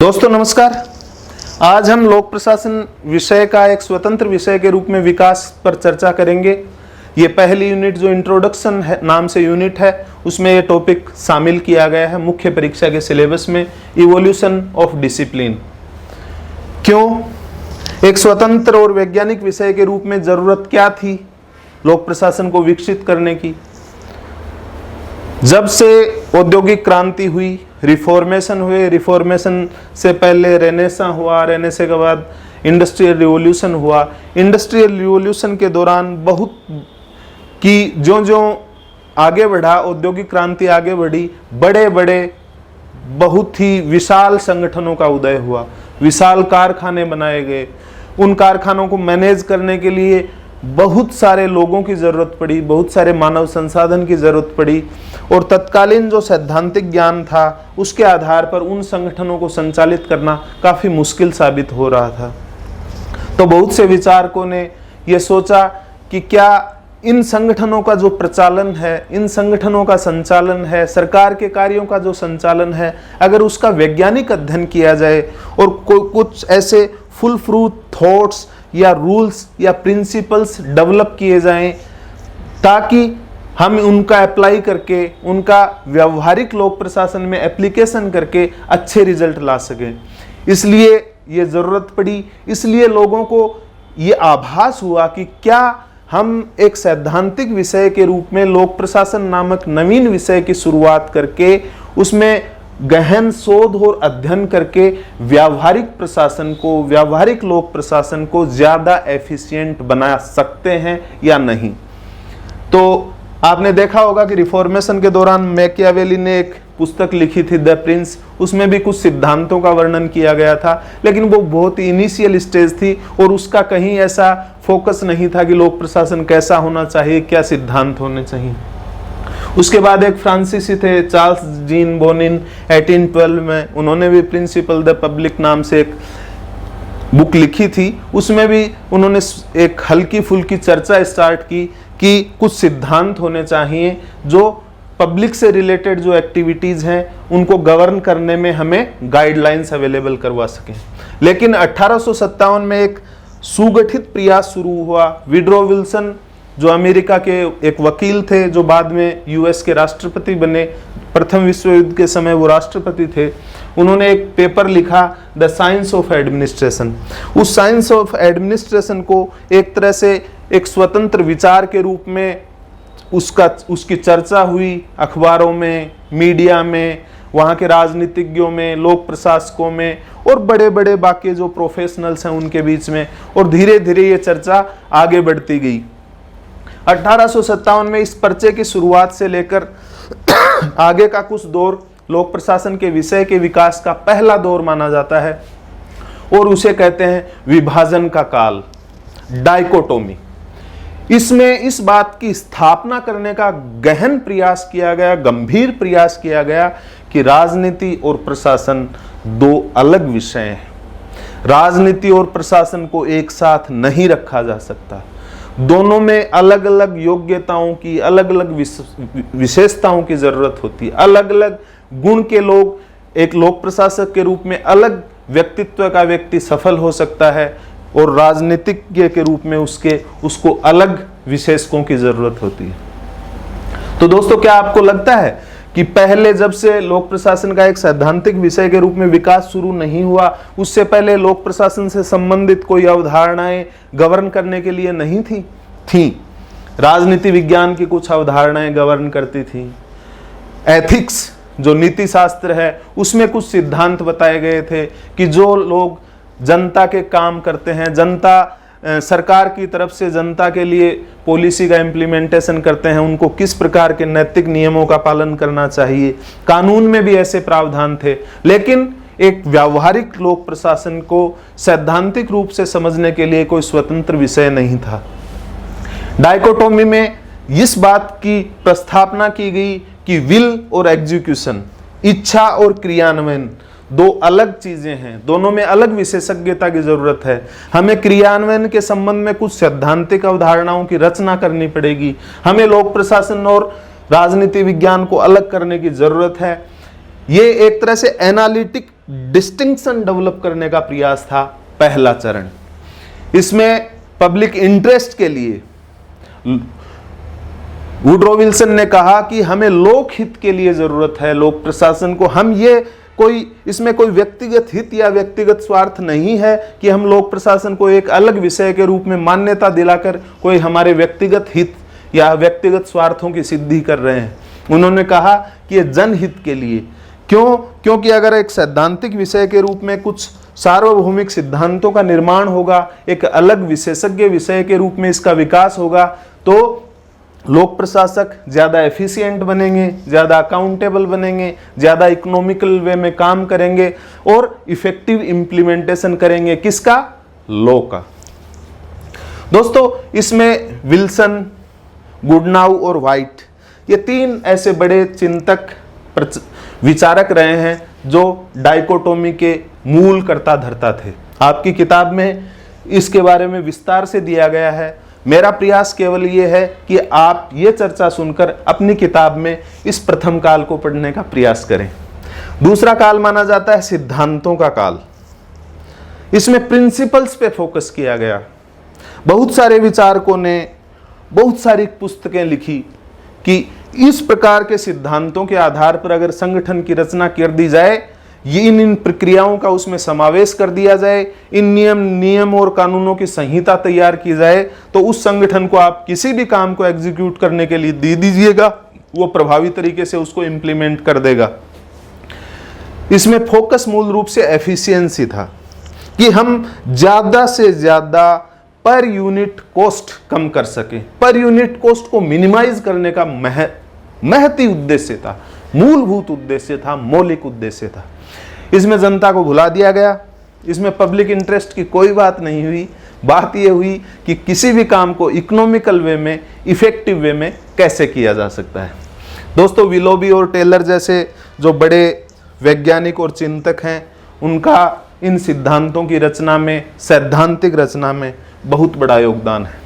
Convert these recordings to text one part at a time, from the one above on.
दोस्तों नमस्कार। आज हम लोक प्रशासन विषय का एक स्वतंत्र विषय के रूप में विकास पर चर्चा करेंगे। ये पहली यूनिट जो इंट्रोडक्शन है नाम से यूनिट है, उसमें ये टॉपिक शामिल किया गया है मुख्य परीक्षा के सिलेबस में, इवोल्यूशन ऑफ डिसिप्लिन। क्यों एक स्वतंत्र और वैज्ञानिक विषय के रूप में जरूरत क्या थी लोक प्रशासन को विकसित करने की? जब से औद्योगिक क्रांति हुई, रिफॉर्मेशन हुए, रिफॉर्मेशन से पहले रेनेसां हुआ, रेनेसां के बाद इंडस्ट्रियल रिवॉल्यूशन हुआ। इंडस्ट्रियल रिवॉल्यूशन के दौरान बहुत की जो आगे बढ़ा, औद्योगिक क्रांति आगे बढ़ी, बड़े बड़े बहुत ही विशाल संगठनों का उदय हुआ, विशाल कारखाने बनाए गए। उन कारखानों को मैनेज करने के लिए बहुत सारे लोगों की जरूरत पड़ी, बहुत सारे मानव संसाधन की जरूरत पड़ी, और तत्कालीन जो सैद्धांतिक ज्ञान था उसके आधार पर उन संगठनों को संचालित करना काफी मुश्किल साबित हो रहा था। तो बहुत से विचारकों ने यह सोचा कि क्या इन संगठनों का जो प्रचालन है, इन संगठनों का संचालन है, सरकार के कार्यों का जो संचालन है, अगर उसका वैज्ञानिक अध्ययन किया जाए और कुछ ऐसे फुल फ्रूट थॉट्स या रूल्स या प्रिंसिपल्स डेवलप किए जाएं ताकि हम उनका अप्लाई करके, उनका व्यवहारिक लोक प्रशासन में एप्लीकेशन करके अच्छे रिजल्ट ला सकें। इसलिए ये जरूरत पड़ी, इसलिए लोगों को ये आभास हुआ कि क्या हम एक सैद्धांतिक विषय के रूप में लोक प्रशासन नामक नवीन विषय की शुरुआत करके उसमें गहन शोध और अध्ययन करके व्यावहारिक प्रशासन को, व्यावहारिक लोक प्रशासन को ज्यादा एफिशिएंट बना सकते हैं या नहीं। तो आपने देखा होगा कि रिफॉर्मेशन के दौरान मैकियावेली ने एक पुस्तक लिखी थी, द प्रिंस। उसमें भी कुछ सिद्धांतों का वर्णन किया गया था, लेकिन वो बहुत ही इनिशियल स्टेज थी और उसका कहीं ऐसा फोकस नहीं था कि लोक प्रशासन कैसा होना चाहिए, क्या सिद्धांत होने चाहिए। उसके बाद एक फ्रांसीसी थे, चार्ल्स जीन बोनिन, 1812 में उन्होंने भी प्रिंसिपल द पब्लिक नाम से एक बुक लिखी थी। उसमें भी उन्होंने एक हल्की फुल्की चर्चा स्टार्ट की कि कुछ सिद्धांत होने चाहिए जो पब्लिक से रिलेटेड जो एक्टिविटीज हैं उनको गवर्न करने में हमें गाइडलाइंस अवेलेबल करवा सकें। लेकिन 1857 में एक सुगठित प्रयास शुरू हुआ। विड्रो विल्सन जो अमेरिका के एक वकील थे, जो बाद में यूएस के राष्ट्रपति बने, प्रथम विश्व युद्ध के समय वो राष्ट्रपति थे, उन्होंने एक पेपर लिखा, द साइंस ऑफ एडमिनिस्ट्रेशन। उस साइंस ऑफ एडमिनिस्ट्रेशन को एक तरह से एक स्वतंत्र विचार के रूप में उसकी चर्चा हुई अखबारों में, मीडिया में, वहाँ के राजनीतिज्ञों में, लोक प्रशासकों में और बड़े बड़े बाकी जो प्रोफेशनल्स हैं उनके बीच में, और धीरे धीरे ये चर्चा आगे बढ़ती गई। 1857 में इस पर्चे की शुरुआत से लेकर आगे का कुछ दौर लोक प्रशासन के विषय के विकास का पहला दौर माना जाता है और उसे कहते हैं विभाजन का काल, डाइकोटोमी। इसमें इस बात की स्थापना करने का गहन प्रयास किया गया, गंभीर प्रयास किया गया कि राजनीति और प्रशासन दो अलग विषय हैं। राजनीति और प्रशासन को एक साथ नहीं रखा जा सकता। दोनों में अलग अलग योग्यताओं की, अलग अलग विशेषताओं की जरूरत होती है। अलग अलग गुण के लोग, एक लोक प्रशासक के रूप में अलग व्यक्तित्व का व्यक्ति सफल हो सकता है और राजनीतिज्ञ के रूप में उसको अलग विशेषकों की जरूरत होती है। तो दोस्तों, क्या आपको लगता है कि पहले जब से लोक प्रशासन का एक सैद्धांतिक विषय के रूप में विकास शुरू नहीं हुआ, उससे पहले लोक प्रशासन से संबंधित कोई अवधारणाएं गवर्न करने के लिए नहीं थी? राजनीति विज्ञान की कुछ अवधारणाएं गवर्न करती थी। एथिक्स जो नीति शास्त्र है उसमें कुछ सिद्धांत बताए गए थे कि जो लोग जनता के काम करते हैं, जनता सरकार की तरफ से जनता के लिए पॉलिसी का इम्प्लीमेंटेशन करते हैं, उनको किस प्रकार के नैतिक नियमों का पालन करना चाहिए। कानून में भी ऐसे प्रावधान थे, लेकिन एक व्यावहारिक लोक प्रशासन को सैद्धांतिक रूप से समझने के लिए कोई स्वतंत्र विषय नहीं था। डाइकोटोमी में इस बात की प्रस्थापना की गई कि विल और एग्जीक्यूशन, इच्छा और क्रियान्वयन दो अलग चीजें हैं, दोनों में अलग विशेषज्ञता की जरूरत है। हमें क्रियान्वयन के संबंध में कुछ सैद्धांतिक अवधारणाओं की रचना करनी पड़ेगी। हमें लोक प्रशासन और राजनीति विज्ञान को अलग करने की जरूरत है। ये एक तरह से एनालिटिक डिस्टिंक्शन डेवलप करने का प्रयास था पहला चरण। इसमें पब्लिक इंटरेस्ट के लिए वुड्रो विल्सन ने कहा कि हमें लोक हित के लिए जरूरत है लोक प्रशासन को। हम ये इसमें कोई व्यक्तिगत हित या व्यक्तिगत स्वार्थ नहीं है कि हम लोक प्रशासन को एक अलग विषय के रूप में मान्यता दिलाकर कोई हमारे व्यक्तिगत हित या व्यक्तिगत स्वार्थों की सिद्धि कर रहे हैं। उन्होंने कहा कि ये जनहित के लिए। क्योंकि अगर एक सैद्धांतिक विषय के रूप में कुछ सार्वभौमिक सिद्धांतों का निर्माण होगा, एक अलग विशेषज्ञ विषय के रूप में इसका विकास होगा, तो लोक प्रशासक ज्यादा एफिशिएंट बनेंगे, ज्यादा अकाउंटेबल बनेंगे, ज्यादा इकोनॉमिकल वे में काम करेंगे और इफेक्टिव इंप्लीमेंटेशन करेंगे। किसका? लॉ का। दोस्तों, इसमें विल्सन, गुडनाउ और व्हाइट, ये तीन ऐसे बड़े चिंतक विचारक रहे हैं जो डाइकोटोमी के मूल कर्ता धर्ता थे। आपकी किताब में इसके बारे में विस्तार से दिया गया है। मेरा प्रयास केवल ये है कि आप ये चर्चा सुनकर अपनी किताब में इस प्रथम काल को पढ़ने का प्रयास करें। दूसरा काल माना जाता है सिद्धांतों का काल। इसमें प्रिंसिपल्स पे फोकस किया गया। बहुत सारे विचारकों ने बहुत सारी पुस्तकें लिखी कि इस प्रकार के सिद्धांतों के आधार पर अगर संगठन की रचना कर दी जाए, ये इन प्रक्रियाओं का उसमें समावेश कर दिया जाए, इन नियम और कानूनों की संहिता तैयार की जाए, तो उस संगठन को आप किसी भी काम को एग्जीक्यूट करने के लिए दे दीजिएगा, वो प्रभावी तरीके से उसको इंप्लीमेंट कर देगा। इसमें फोकस मूल रूप से एफिशिएंसी था कि हम ज्यादा से ज्यादा पर यूनिट कॉस्ट कम कर सके। पर यूनिट कॉस्ट को मिनिमाइज करने का महती उद्देश्य था, मूलभूत उद्देश्य था, मौलिक उद्देश्य था। इसमें जनता को भुला दिया गया। इसमें पब्लिक इंटरेस्ट की कोई बात नहीं हुई। बात यह हुई कि किसी भी काम को इकोनॉमिकल वे में, इफेक्टिव वे में कैसे किया जा सकता है। दोस्तों, विलोबी और टेलर जैसे जो बड़े वैज्ञानिक और चिंतक हैं, उनका इन सिद्धांतों की रचना में, सैद्धांतिक रचना में बहुत बड़ा योगदान है।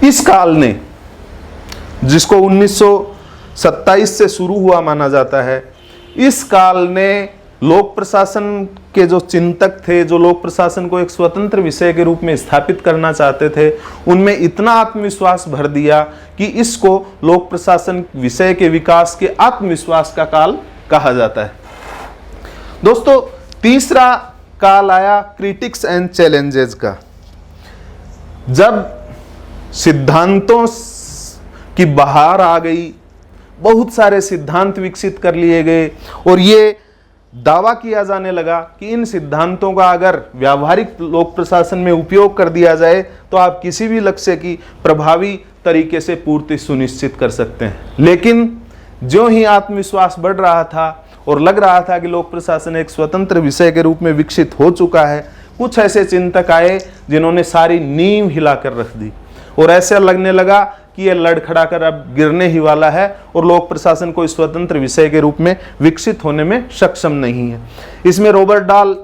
इस काल ने, जिसको 1927 से शुरू हुआ माना जाता है, इस काल ने लोक प्रशासन के जो चिंतक थे, जो लोक प्रशासन को एक स्वतंत्र विषय के रूप में स्थापित करना चाहते थे, उनमें इतना आत्मविश्वास भर दिया कि इसको लोक प्रशासन विषय के विकास के आत्मविश्वास का काल कहा जाता है। दोस्तों, तीसरा काल आया क्रिटिक्स एंड चैलेंजेस का। जब सिद्धांतों की बहार आ गई, बहुत सारे सिद्धांत विकसित कर लिए गए और ये दावा किया जाने लगा कि इन सिद्धांतों का अगर व्यावहारिक लोक प्रशासन में उपयोग कर दिया जाए तो आप किसी भी लक्ष्य की प्रभावी तरीके से पूर्ति सुनिश्चित कर सकते हैं। लेकिन जो ही आत्मविश्वास बढ़ रहा था और लग रहा था कि लोक प्रशासन एक स्वतंत्र विषय के रूप में विकसित हो चुका है, कुछ ऐसे चिंतक आए जिन्होंने सारी नींव हिलाकर रख दी और ऐसा लगने लगा कि यह लड़खड़ा कर अब गिरने ही वाला है और लोक प्रशासन को इस स्वतंत्र विषय के रूप में विकसित होने में सक्षम नहीं है। इसमें रॉबर्ट डाल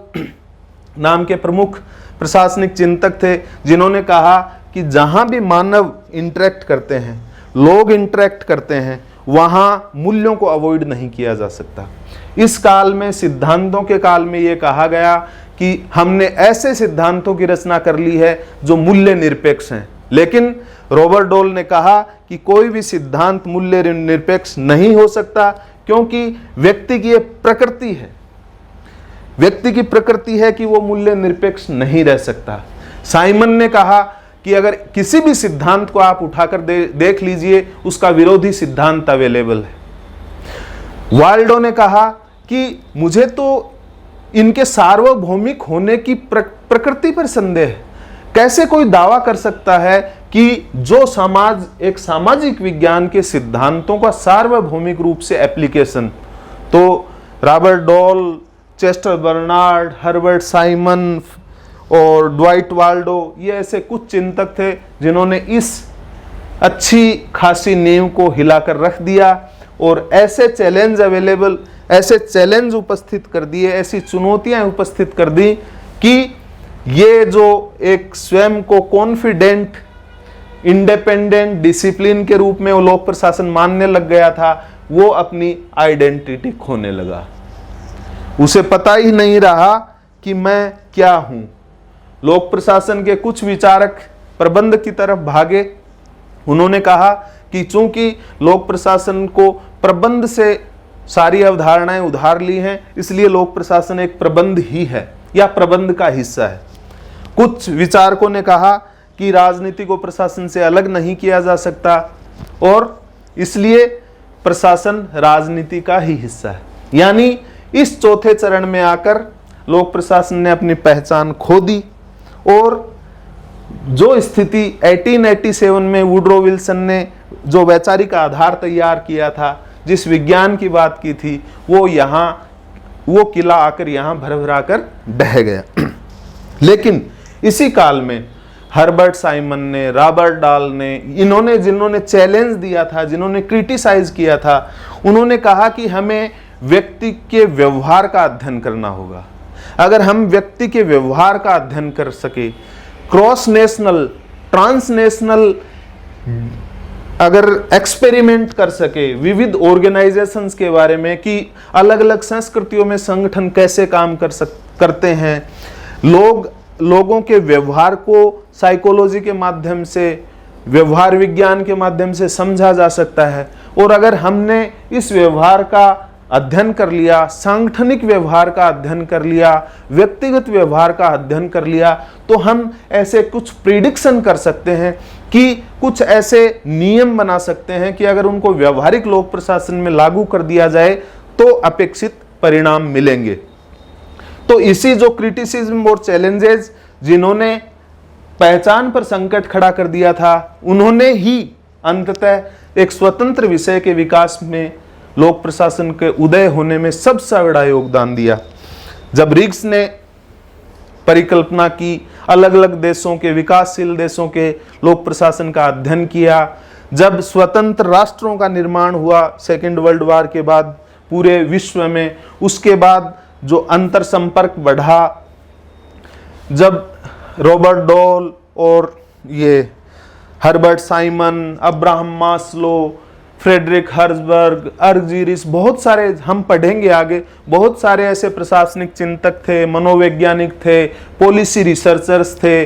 नाम के प्रमुख प्रशासनिक चिंतक थे, जिन्होंने कहा कि जहां भी मानव इंटरेक्ट करते हैं, लोग इंटरेक्ट करते हैं, वहां मूल्यों को अवॉइड नहीं किया जा सकता। इस काल में, सिद्धांतों के काल में, यह कहा गया कि हमने ऐसे सिद्धांतों की रचना कर ली है जो मूल्य निरपेक्ष हैं। लेकिन रॉबर्ट डॉल ने कहा कि कोई भी सिद्धांत मूल्य निरपेक्ष नहीं हो सकता, क्योंकि व्यक्ति की एक प्रकृति है, व्यक्ति की प्रकृति है कि वो मूल्य निरपेक्ष नहीं रह सकता। साइमन ने कहा कि अगर किसी भी सिद्धांत को आप उठाकर देख लीजिए, उसका विरोधी सिद्धांत अवेलेबल है। वाल्डो ने कहा कि मुझे तो इनके सार्वभौमिक होने की प्रकृति पर संदेह है। कैसे कोई दावा कर सकता है कि जो समाज, एक सामाजिक विज्ञान के सिद्धांतों का सार्वभौमिक रूप से एप्लीकेशन, तो Robert doll, Chester Barnard, Herbert Simon और ड्वाइट वाल्डो, ये ऐसे कुछ चिंतक थे जिन्होंने इस अच्छी खासी नींव को हिलाकर रख दिया और ऐसे चैलेंज उपस्थित कर दिए, ऐसी चुनौतियां उपस्थित कर दी कि ये जो एक स्वयं को कॉन्फिडेंट, इंडिपेंडेंट, डिसिप्लिन के रूप में वो लोक प्रशासन मानने लग गया था, वो अपनी आइडेंटिटी खोने लगा। उसे पता ही नहीं रहा कि मैं क्या हूं। लोक प्रशासन के कुछ विचारक प्रबंध की तरफ भागे। उन्होंने कहा कि चूंकि लोक प्रशासन को प्रबंध से सारी अवधारणाएं उधार ली हैं, इसलिए लोक प्रशासन एक प्रबंध ही है या प्रबंध का हिस्सा है। कुछ विचारकों ने कहा कि राजनीति को प्रशासन से अलग नहीं किया जा सकता और इसलिए प्रशासन राजनीति का ही हिस्सा है। यानी इस चौथे चरण में आकर लोक प्रशासन ने अपनी पहचान खो दी और जो स्थिति 1887 में वुड्रो विल्सन ने जो वैचारिक आधार तैयार किया था, जिस विज्ञान की बात की थी, वो किला आकर यहां भरभरा कर ढह गया। लेकिन इसी काल में हर्बर्ट साइमन ने, रॉबर्ट डाल ने, इन्होंने जिन्होंने चैलेंज दिया था, जिन्होंने क्रिटिसाइज किया था, उन्होंने कहा कि हमें व्यक्ति के व्यवहार का अध्ययन करना होगा। अगर हम व्यक्ति के व्यवहार का अध्ययन कर सके, क्रॉस नेशनल, ट्रांसनेशनल अगर एक्सपेरिमेंट कर सके विविध ऑर्गेनाइजेशंस के बारे में कि अलग अलग संस्कृतियों में संगठन कैसे काम करते हैं, लोगों के व्यवहार को साइकोलॉजी के माध्यम से, व्यवहार विज्ञान के माध्यम से समझा जा सकता है। और अगर हमने इस व्यवहार का अध्ययन कर लिया, सांगठनिक व्यवहार का अध्ययन कर लिया, व्यक्तिगत व्यवहार का अध्ययन कर लिया, तो हम ऐसे कुछ प्रिडिक्शन कर सकते हैं कि कुछ ऐसे नियम बना सकते हैं कि अगर उनको व्यवहारिक लोक प्रशासन में लागू कर दिया जाए तो अपेक्षित परिणाम मिलेंगे। तो इसी जो क्रिटिसिज्म और चैलेंजेस जिन्होंने पहचान पर संकट खड़ा कर दिया था, उन्होंने ही अंततः एक स्वतंत्र विषय के विकास में, लोक प्रशासन के उदय होने में सबसे बड़ा योगदान दिया। जब रिग्स ने परिकल्पना की, अलग अलग देशों के, विकासशील देशों के लोक प्रशासन का अध्ययन किया, जब स्वतंत्र राष्ट्रों का निर्माण हुआ सेकेंड वर्ल्ड वॉर के बाद पूरे विश्व में, उसके बाद जो अंतर संपर्क बढ़ा, जब रॉबर्ट डॉल और ये Herbert Simon, Abraham Maslow, Frederick Herzberg, Argyris, बहुत सारे हम पढ़ेंगे आगे, बहुत सारे ऐसे प्रशासनिक चिंतक थे, मनोवैज्ञानिक थे, पॉलिसी रिसर्चर्स थे।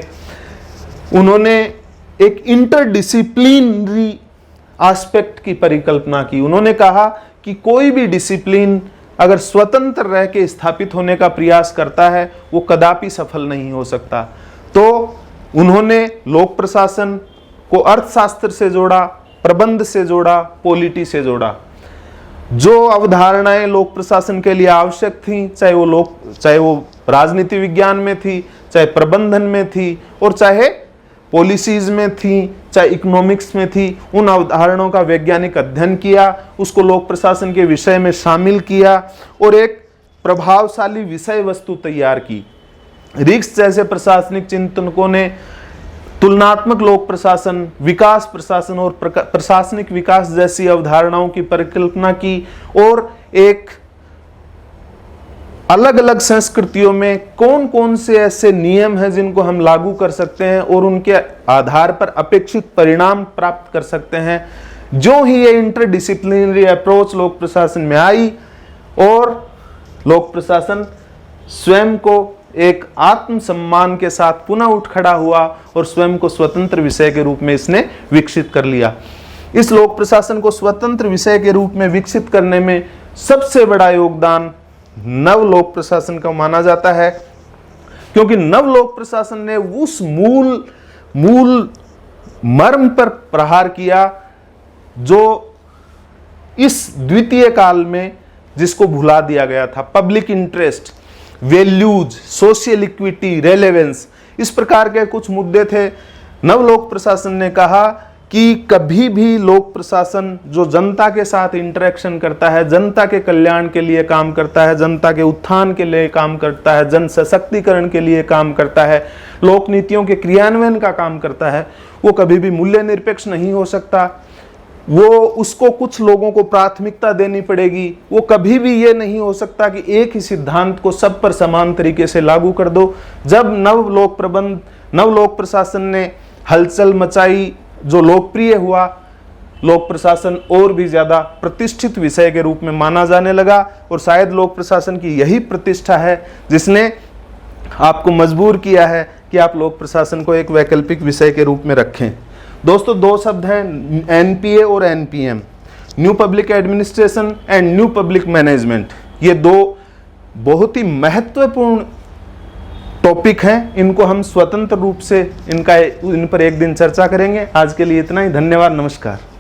उन्होंने एक इंटरडिसिप्लिनरी एस्पेक्ट की परिकल्पना की। उन्होंने कहा कि कोई भी डिसिप्लिन अगर स्वतंत्र रह के स्थापित होने का प्रयास करता है, वो कदापि सफल नहीं हो सकता। तो उन्होंने लोक प्रशासन को अर्थशास्त्र से जोड़ा, प्रबंध से जोड़ा, पॉलिटी से जोड़ा। जो अवधारणाएं लोक प्रशासन के लिए आवश्यक थी, चाहे वो राजनीति विज्ञान में थी, चाहे प्रबंधन में थी, और चाहे पॉलिसीज में थी, चाहे इकोनॉमिक्स में थी, उन अवधारणाओं का वैज्ञानिक अध्ययन किया, उसको लोक प्रशासन के विषय में शामिल किया और एक प्रभावशाली विषय वस्तु तैयार की। रिग्स जैसे प्रशासनिक चिंतकों ने तुलनात्मक लोक प्रशासन, विकास प्रशासन और प्रशासनिक विकास जैसी अवधारणाओं की परिकल्पना की और एक अलग अलग संस्कृतियों में कौन कौन से ऐसे नियम हैं जिनको हम लागू कर सकते हैं और उनके आधार पर अपेक्षित परिणाम प्राप्त कर सकते हैं। जो ही ये इंटरडिसिप्लिनरी अप्रोच लोक प्रशासन में आई और लोक प्रशासन स्वयं को एक आत्मसम्मान के साथ पुनः उठ खड़ा हुआ और स्वयं को स्वतंत्र विषय के रूप में इसने विकसित कर लिया। इस लोक प्रशासन को स्वतंत्र विषय के रूप में विकसित करने में सबसे बड़ा योगदान नव लोक प्रशासन का माना जाता है, क्योंकि नव लोक प्रशासन ने उस मूल मर्म पर प्रहार किया जो इस द्वितीय काल में जिसको भुला दिया गया था। Public interest, values, social equity, relevance, इस प्रकार के कुछ मुद्दे थे। नव लोक प्रशासन ने कहा कि कभी भी लोक प्रशासन जो जनता के साथ इंटरेक्शन करता है, जनता के कल्याण के लिए काम करता है, जनता के उत्थान के लिए काम करता है, जन सशक्तिकरण के लिए काम करता है, लोक नीतियों के क्रियान्वयन का काम करता है, वो कभी भी मूल्य निरपेक्ष नहीं हो सकता। वो उसको कुछ लोगों को प्राथमिकता देनी पड़ेगी। वो कभी भी ये नहीं हो सकता कि एक ही सिद्धांत को सब पर समान तरीके से लागू कर दो। जब नव लोक प्रशासन ने हलचल मचाई, जो लोकप्रिय हुआ, लोक प्रशासन और भी ज़्यादा प्रतिष्ठित विषय के रूप में माना जाने लगा और शायद लोक प्रशासन की यही प्रतिष्ठा है जिसने आपको मजबूर किया है कि आप लोक प्रशासन को एक वैकल्पिक विषय के रूप में रखें। दोस्तों, दो शब्द हैं एनपीए और NPM, new public administration and new public management. ये दो बहुत ही महत्वपूर्ण टॉपिक हैं, इनको हम स्वतंत्र रूप से इन पर एक दिन चर्चा करेंगे। आज के लिए इतना ही, धन्यवाद, नमस्कार।